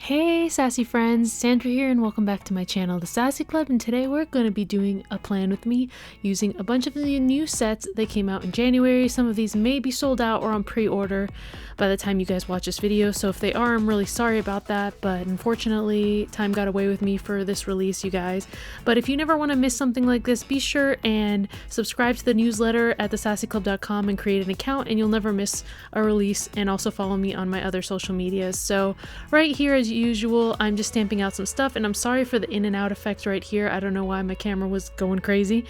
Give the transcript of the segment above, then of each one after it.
Hey sassy friends, Sandra here and welcome back to my channel, The Sassy Club, and today we're going to be doing a plan with me using a bunch of the new sets. They came out in January. Some of these may be sold out or on pre-order by the time you guys watch this video, so if they are, I'm really sorry about that, but unfortunately time got away with me for this release, you guys. But if you never want to miss something like this, be sure and subscribe to the newsletter at TheSassyClub.com and create an account and you'll never miss a release, and also follow me on my other social medias. So right here, as usual, I'm just stamping out some stuff, and I'm sorry for the in and out effect right here. I don't know why my camera was going crazy,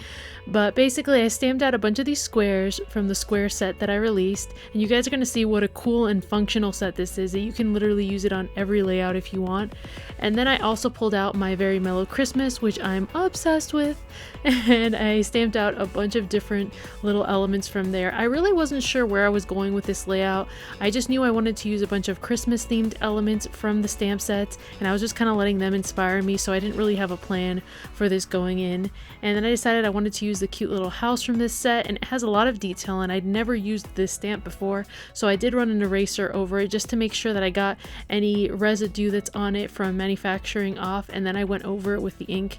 but basically I stamped out a bunch of these squares from the square set that I released, and you guys are going to see what a cool and functional set this is, that you can literally use it on every layout if you want. And then I also pulled out my Very Mellow Christmas, which I'm obsessed with, and I stamped out a bunch of different little elements from there. I really wasn't sure where I was going with this layout. I just knew I wanted to use a bunch of Christmas themed elements from the stamp sets, and I was just kind of letting them inspire me, so I didn't really have a plan for this going in. And then I decided I wanted to use the cute little house from this set, and it has a lot of detail, and I'd never used this stamp before, so I did run an eraser over it just to make sure that I got any residue that's on it from manufacturing off, and then I went over it with the ink.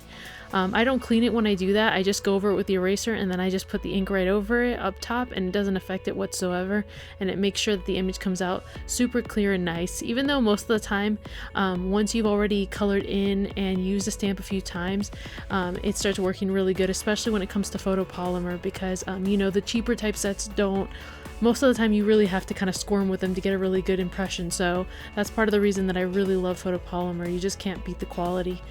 I don't clean it when I do that. I just go over it with the eraser and then I just put the ink right over it up top, and it doesn't affect it whatsoever, and it makes sure that the image comes out super clear and nice, even though most of the time once you've already colored in and used the stamp a few times, it starts working really good, especially when it comes to photopolymer, because you know, the cheaper type sets don't. Most of the time you really have to kind of squirm with them to get a really good impression, so that's part of the reason that I really love photopolymer. You just can't beat the quality.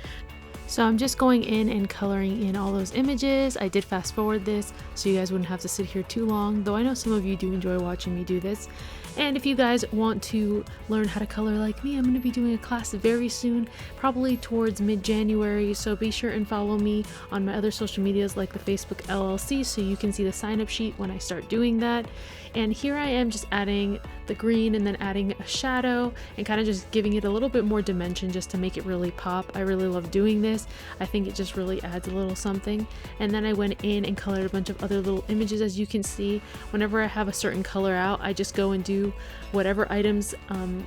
So I'm just going in and coloring in all those images. I did fast forward this so you guys wouldn't have to sit here too long, though I know some of you do enjoy watching me do this. And if you guys want to learn how to color like me, I'm going to be doing a class very soon, probably towards mid-January, so be sure and follow me on my other social medias like the Facebook LLC so you can see the sign-up sheet when I start doing that. And here I am just adding the green and then adding a shadow and kind of just giving it a little bit more dimension just to make it really pop. I really love doing this. I think it just really adds a little something. And then I went in and colored a bunch of other little images. As you can see, whenever I have a certain color out, I just go and do whatever items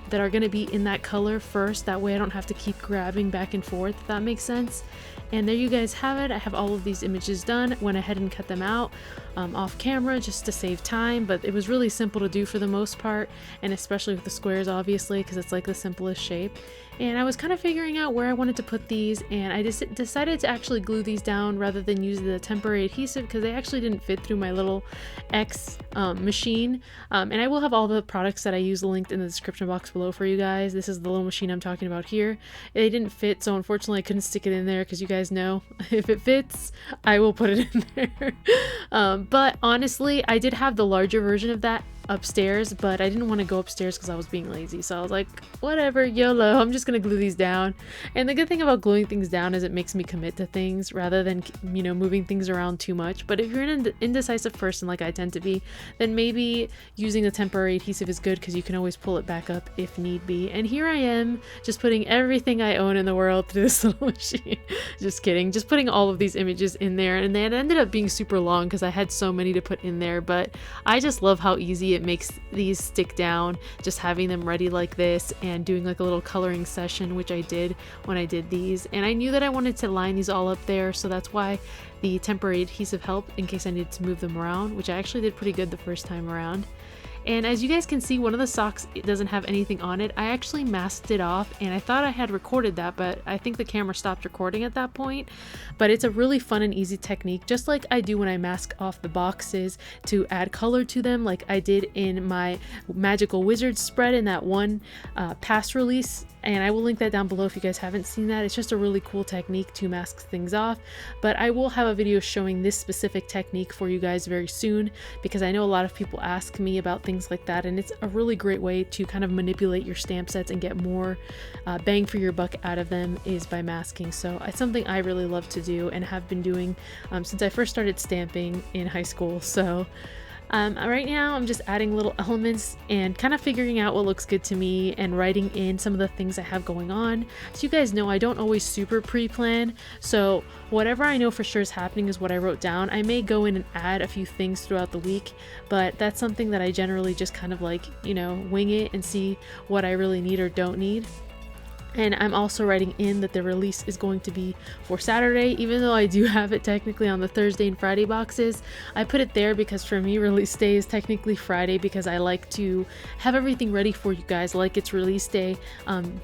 that are going to be in that color first. That way I don't have to keep grabbing back and forth, if that makes sense. And there you guys have it. I have all of these images done. Went ahead and cut them out off camera just to save time, but it was really simple to do for the most part, and especially with the squares, obviously, because it's like the simplest shape. And I was kind of figuring out where I wanted to put these, and I just decided to actually glue these down rather than use the temporary adhesive, because they actually didn't fit through my little X machine. And I will have all the products that I use linked in the description box below for you guys. This is the little machine I'm talking about here. They didn't fit, so unfortunately I couldn't stick it in there, because you guys know if it fits, I will put it in there. But honestly, I did have the larger version of that upstairs, but I didn't want to go upstairs because I was being lazy, so I was like, whatever, YOLO, I'm just gonna glue these down. And the good thing about gluing things down is it makes me commit to things rather than, you know, moving things around too much. But if you're an indecisive person like I tend to be, then maybe using the temporary adhesive is good, because you can always pull it back up if need be. And here I am just putting everything I own in the world through this little machine. Just kidding, just putting all of these images in there, and they ended up being super long because I had so many to put in there, but I just love how easy it makes these stick down, just having them ready like this and doing like a little coloring session, which I did when I did these. And I knew that I wanted to line these all up there, so that's why the temporary adhesive helped in case I needed to move them around, which I actually did pretty good the first time around. And as you guys can see, one of the socks, it doesn't have anything on it. I actually masked it off, and I thought I had recorded that, but I think the camera stopped recording at that point. But it's a really fun and easy technique, just like I do when I mask off the boxes to add color to them, like I did in my Magical Wizard spread in that one past release. And I will link that down below if you guys haven't seen that. It's just a really cool technique to mask things off, but I will have a video showing this specific technique for you guys very soon, because I know a lot of people ask me about things like that, and it's a really great way to kind of manipulate your stamp sets and get more bang for your buck out of them, is by masking. So it's something I really love to do and have been doing since I first started stamping in high school. So right now I'm just adding little elements and kind of figuring out what looks good to me and writing in some of the things I have going on. So you guys know I don't always super pre-plan, so whatever I know for sure is happening is what I wrote down. I may go in and add a few things throughout the week, but that's something that I generally just kind of like, you know, wing it and see what I really need or don't need. And I'm also writing in that the release is going to be for Saturday, even though I do have it technically on the Thursday and Friday boxes. I put it there because for me, release day is technically Friday, because I like to have everything ready for you guys like it's release day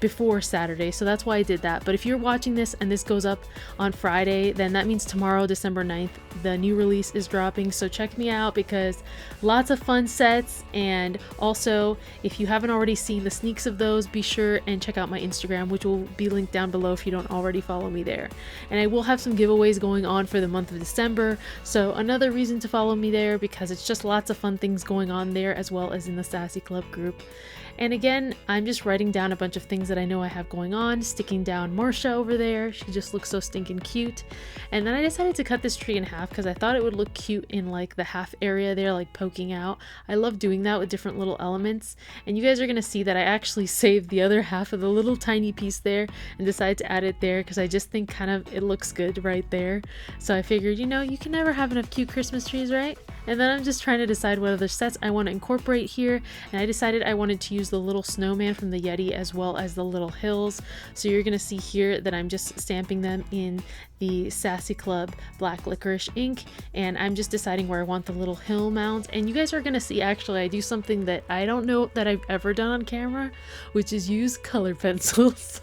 before Saturday. So that's why I did that. But if you're watching this and this goes up on Friday, then that means tomorrow, December 9th, the new release is dropping. So check me out, because lots of fun sets. And also, if you haven't already seen the sneaks of those, be sure and check out my Instagram, which will be linked down below if you don't already follow me there. And I will have some giveaways going on for the month of December, so another reason to follow me there, because it's just lots of fun things going on there, as well as in the Sassy Club group. And again, I'm just writing down a bunch of things that I know I have going on, sticking down Marcia over there. She just looks so stinking cute. And then I decided to cut this tree in half because I thought it would look cute in like the half area there, like poking out. I love doing that with different little elements. And you guys are going to see that I actually saved the other half of the little tiny piece there and decided to add it there because I just think kind of it looks good right there. So I figured, you know, you can never have enough cute Christmas trees, right? And then I'm just trying to decide what other sets I want to incorporate here, and I decided I wanted to use the little snowman from the Yeti as well as the little hills. So you're going to see here that I'm just stamping them in the Sassy Club black licorice ink, and I'm just deciding where I want the little hill mounds. And you guys are going to see actually I do something that I don't know that I've ever done on camera, which is use color pencils.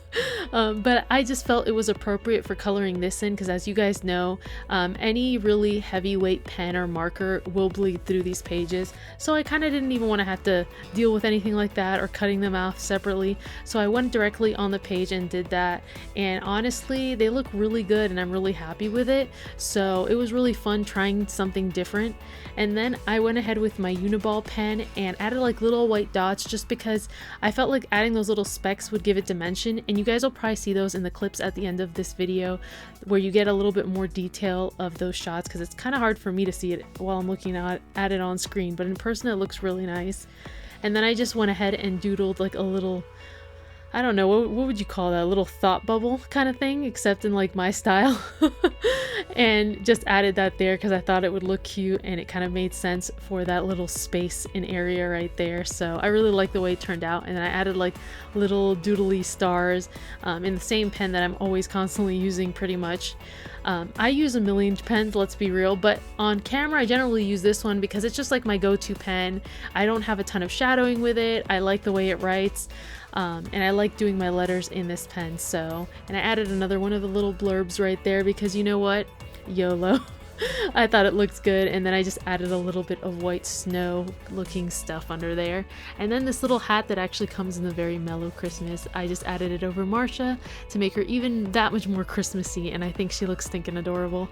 But I just felt it was appropriate for coloring this in, because as you guys know, any really heavyweight pen or marker will bleed through these pages, so I kind of didn't even want to have to deal with anything like that or cutting them off separately. So I went directly on the page and did that, and honestly they look really good and I'm really happy with it. So it was really fun trying something different. And then I went ahead with my Uniball pen and added like little white dots, just because I felt like adding those little specks would give it dimension, and you guys will probably see those in the clips at the end of this video where you get a little bit more detail of those shots, because it's kind of hard for me to see it while I'm looking at it on screen, but in person it looks really nice. And then I just went ahead and doodled like a little, I don't know, what would you call that, a little thought bubble kind of thing, except in like my style. And just added that there because I thought it would look cute and it kind of made sense for that little space and area right there. So I really like the way it turned out. And then I added like little doodly stars in the same pen that I'm always constantly using pretty much. I use a million pens, let's be real, but on camera I generally use this one because it's just like my go-to pen. I don't have a ton of shadowing with it. I like the way it writes. And I like doing my letters in this pen. So, and I added another one of the little blurbs right there because you know what? YOLO. I thought it looked good, and then I just added a little bit of white snow looking stuff under there. And then this little hat that actually comes in the very mellow Christmas, I just added it over Marcia to make her even that much more Christmassy, and I think she looks stinking adorable.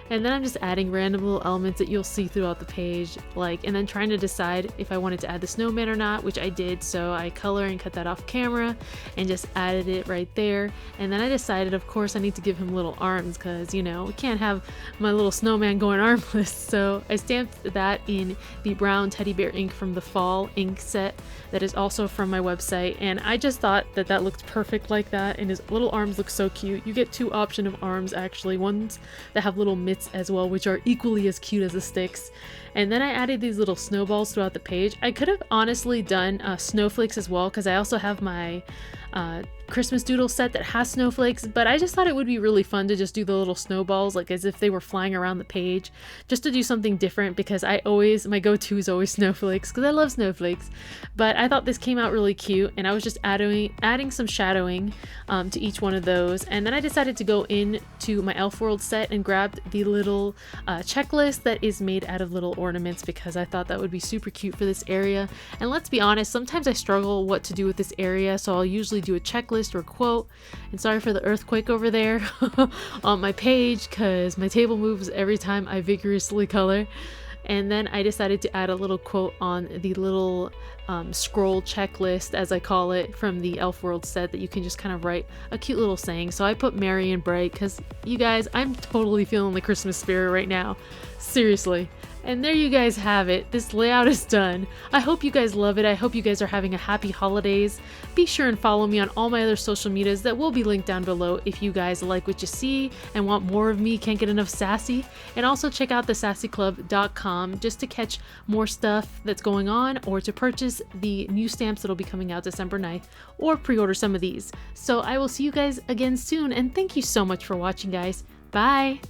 And then I'm just adding random little elements that you'll see throughout the page, like, and then trying to decide if I wanted to add the snowman or not, which I did. So I color and cut that off camera and just added it right there. And then I decided, of course, I need to give him little arms because, you know, we can't have my little snowman going armless. So I stamped that in the brown teddy bear ink from the fall ink set that is also from my website. And I just thought that that looked perfect like that. And his little arms look so cute. You get two options of arms, actually. Ones that have little mitts as well, which are equally as cute as the sticks. And then I added these little snowballs throughout the page. I could have honestly done snowflakes as well, because I also have my Christmas doodle set that has snowflakes, but I just thought it would be really fun to just do the little snowballs like as if they were flying around the page, just to do something different, because my go-to is always snowflakes because I love snowflakes. But I thought this came out really cute, and I was just adding some shadowing to each one of those. And then I decided to go into my Elf World set and grabbed the little checklist that is made out of little ornaments, because I thought that would be super cute for this area. And let's be honest, sometimes I struggle what to do with this area, so I'll usually do a checklist or quote. And sorry for the earthquake over there on my page, because my table moves every time I vigorously color. And then I decided to add a little quote on the little scroll checklist, as I call it, from the Elf World set, that you can just kind of write a cute little saying. So I put merry and bright because, you guys, I'm totally feeling the Christmas spirit right now. Seriously. And there you guys have it. This layout is done. I hope you guys love it. I hope you guys are having a happy holidays. Be sure and follow me on all my other social medias that will be linked down below if you guys like what you see and want more of me, can't get enough sassy. And also check out TheSassyClub.com just to catch more stuff that's going on, or to purchase the new stamps that'll be coming out December 9th, or pre-order some of these. So I will see you guys again soon, and thank you so much for watching, guys. Bye!